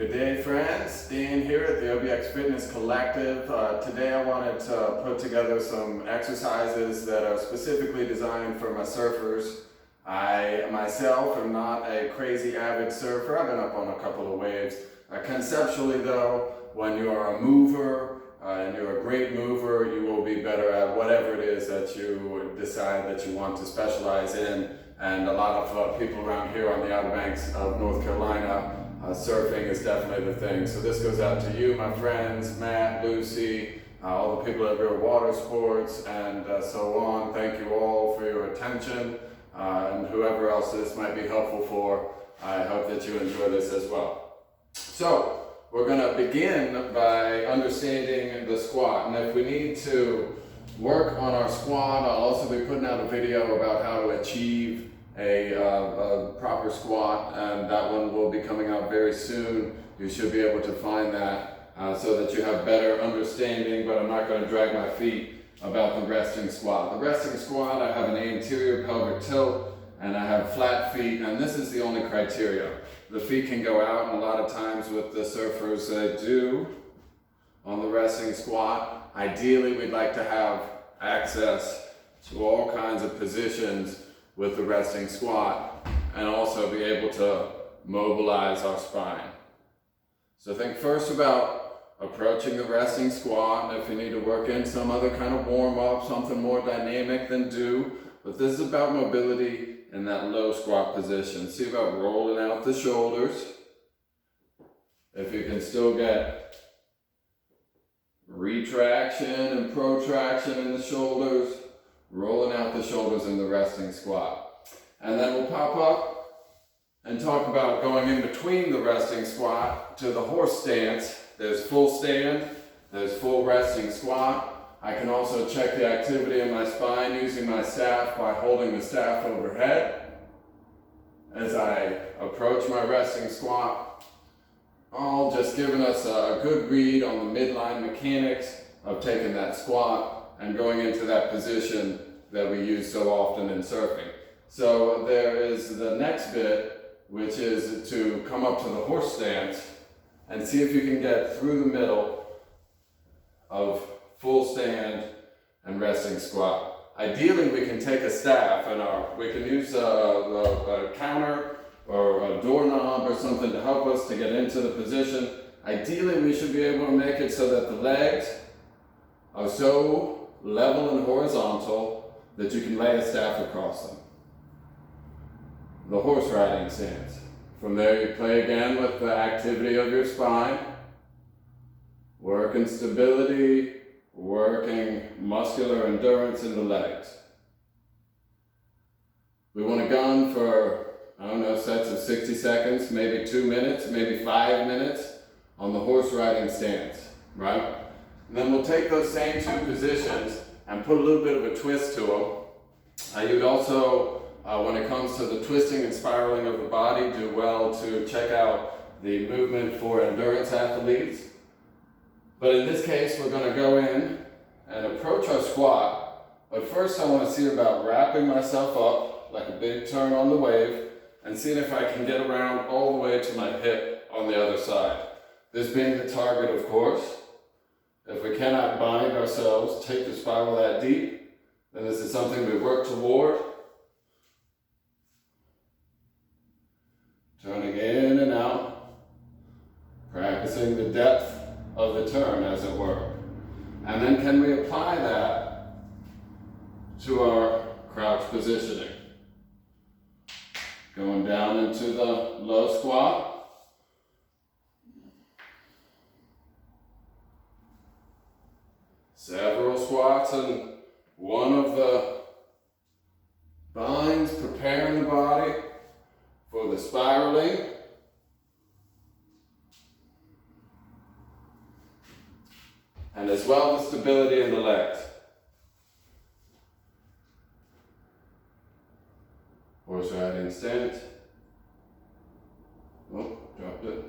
Good day, friends. Dan here at the OBX Fitness Collective. Today I wanted to put together some exercises that are specifically designed for my surfers. I myself am not a crazy avid surfer. I've been up on a couple of waves. Conceptually though, when you are a mover and you're a great mover, you will be better at whatever it is that you decide that you want to specialize in. And a lot of people around here on the Outer Banks of North Carolina, surfing is definitely the thing. So this goes out to you, my friends, Matt, Lucy, all the people at Real Water Sports, and so on. Thank you all for your attention, and whoever else this might be helpful for. I hope that you enjoy this as well. So we're going to begin by understanding the squat, and if we need to work on our squat, I'll also be putting out a video about how to achieve a proper squat, and that one will be coming out very soon. You should be able to find that so that you have better understanding, but I'm not going to drag my feet about the resting squat. The resting squat, I have an anterior pelvic tilt and I have flat feet, and this is the only criteria. The feet can go out, and a lot of times with the surfers they do on the resting squat. Ideally, we'd like to have access to all kinds of positions with the resting squat and also be able to mobilize our spine. So think first about approaching the resting squat, and if you need to work in some other kind of warm-up, something more dynamic, then do. But this is about mobility in that low squat position. See about rolling out the shoulders. If you can still get retraction and protraction in the shoulders, rolling out the shoulders in the resting squat. And then we'll pop up and talk about going in between the resting squat to the horse stance. There's full stand, there's full resting squat. I can also check the activity in my spine using my staff by holding the staff overhead. As I approach my resting squat, all just giving us a good read on the midline mechanics of taking that squat and going into that position that we use so often in surfing. So there is the next bit, which is to come up to the horse stance and see if you can get through the middle of full stand and resting squat. Ideally, we can take a staff and we can use a counter or a doorknob or something to help us to get into the position. Ideally, we should be able to make it so that the legs are so level and horizontal that you can lay a staff across them. The horse riding stance. From there you play again with the activity of your spine, working stability, working muscular endurance in the legs. We want to gun for, sets of 60 seconds, maybe 2 minutes, maybe 5 minutes on the horse riding stance, right? And then we'll take those same two positions and put a little bit of a twist to them. You'd also, when it comes to the twisting and spiraling of the body, do well to check out the movement for endurance athletes. But in this case, we're going to go in and approach our squat. But first I want to see about wrapping myself up like a big turn on the wave and seeing if I can get around all the way to my hip on the other side. This being the target, of course. If we cannot bind ourselves, take the spiral that deep, then this is something we work toward. Turning in and out, practicing the depth of the turn, as it were. And then can we apply that to our crouch positioning? Going down into the low squat. Several squats and one of the binds, preparing the body for the spiraling. And as well the stability in the legs. Horse riding stance. Oh, dropped it.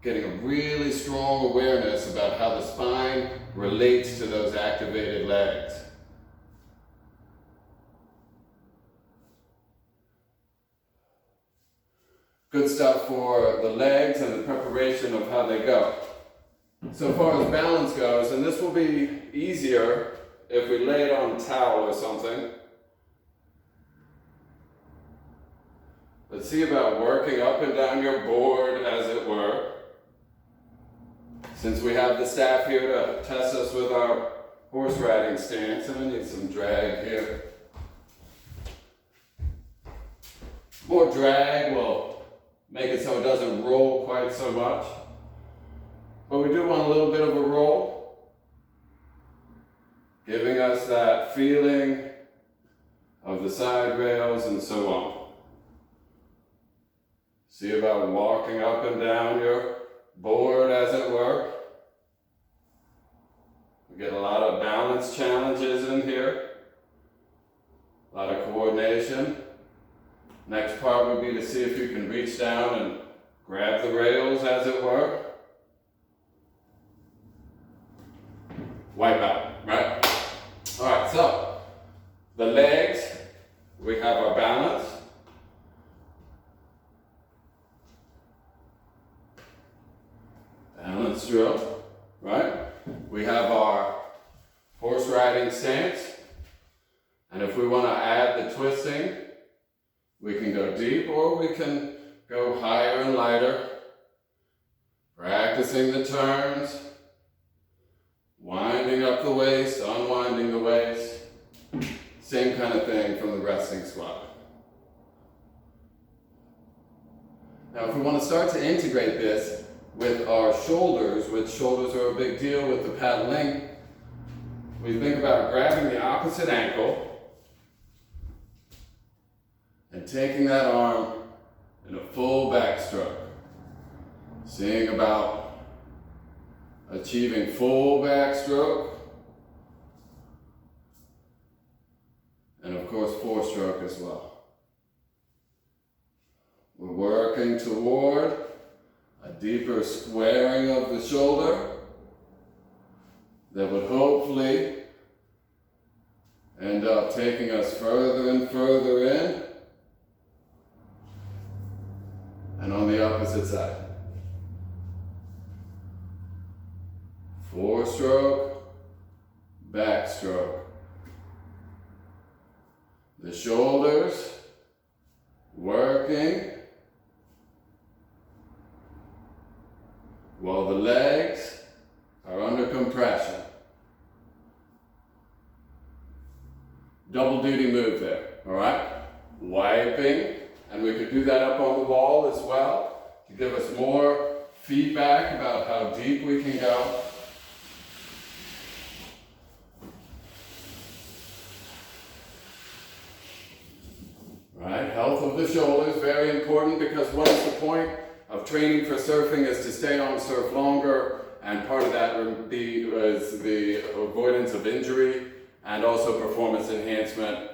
Getting a really strong awareness about how the spine relates to those activated legs. good stuff for the legs and the preparation of how they go. So far as balance goes, and this will be easier if we lay it on a towel or something. Let's see about working up and down your board, as it were. Since we have the staff here to test us with our horse riding stance, and I need some drag here. More drag will make it so it doesn't roll quite so much. But we do want a little bit of a roll, giving us that feeling of the side rails and so on. See about walking up and down your board, as it were. We get a lot of balance challenges in here, a lot of coordination. Next part would be to see if you can reach down and grab the rails, as it were. Wipe out, right? All right, so the legs, we have our balance. Balance drill, right? We have our horse riding stance. And if we want to add the twisting, we can go deep or we can go higher and lighter. Practicing the turns. Winding up the waist, unwinding the waist. Same kind of thing from the resting squat. Now if we want to start to integrate this with our shoulders, which shoulders are a big deal with the paddling, we think about grabbing the opposite ankle and taking that arm in a full backstroke. Seeing about achieving full backstroke, and of course four-stroke as well. We're working toward a deeper squaring of the shoulder that would hopefully end up taking us further and further in, and on the opposite side. Four-stroke, backstroke. The shoulders working while the legs are under compression. Double duty move there, all right? Wiping, and we could do that up on the wall as well to give us more feedback about how deep we can go. Right, health of the shoulders, very important, because what is the point of training for surfing is to stay on surf longer, and part of that would be is the avoidance of injury and also performance enhancement.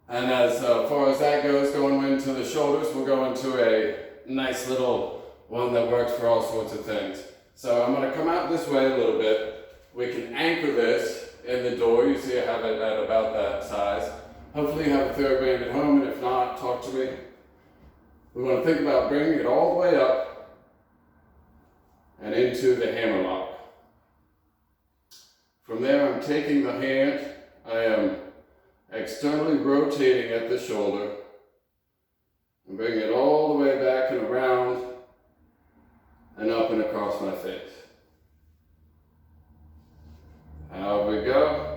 And as far as that goes, going into the shoulders, we'll go into a nice little one that works for all sorts of things. So I'm going to come out this way a little bit. We can anchor this in the door. You see I have it at about that size. Hopefully you have a TheraBand at home, and if not, talk to me. We want to think about bringing it all the way up and into the hammerlock. From there, I'm taking the hand, I am externally rotating at the shoulder and bringing it all the way back and around and up and across my face. Out we go.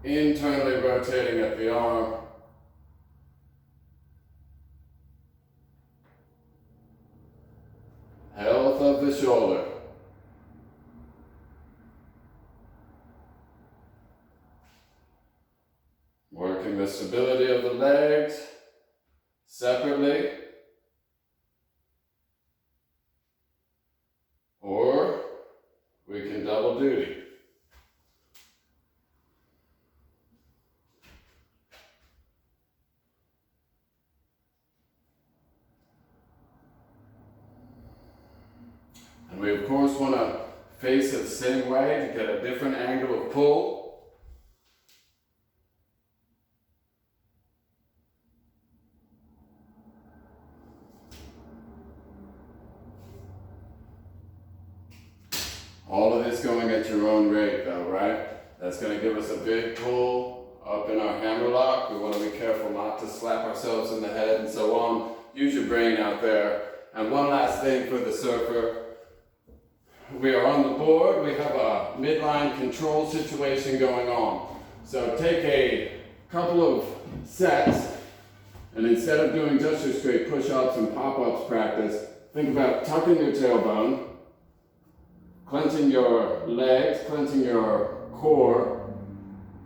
Internally rotating at the arm. Health of the shoulder. Working the stability of the legs separately. Or we can double duty. And we of course want to face it the same way to get a different angle of pull. your own rate though, right? That's going to give us a big pull up in our hammer lock. We want to be careful not to slap ourselves in the head and so on. Use your brain out there. And one last thing for the surfer. We are on the board. We have a midline control situation going on. So take a couple of sets, and instead of doing just your straight push-ups and pop-ups practice, think about tucking your tailbone, clenching your legs, clenching your core,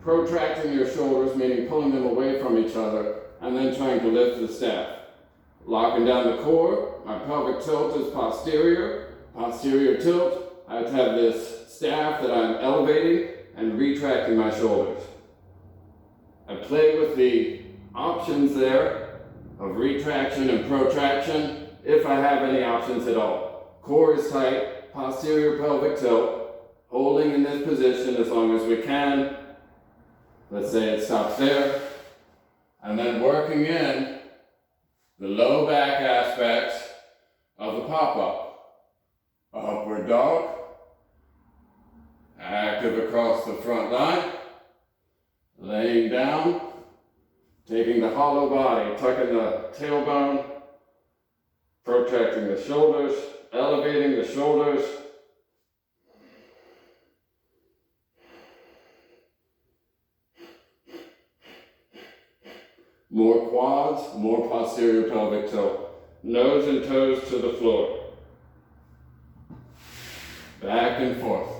protracting your shoulders, meaning pulling them away from each other, and then trying to lift the staff. Locking down the core, my pelvic tilt is posterior tilt. I have to have this staff that I'm elevating and retracting my shoulders. I play with the options there of retraction and protraction if I have any options at all. Core is tight, posterior pelvic tilt, holding in this position as long as we can. Let's say it stops there. And then working in the low back aspects of the pop-up. Upward dog, active across the front line, laying down, taking the hollow body, tucking the tailbone, protracting the shoulders, elevating the shoulders. More quads, more posterior pelvic tilt. Nose and toes to the floor. Back and forth.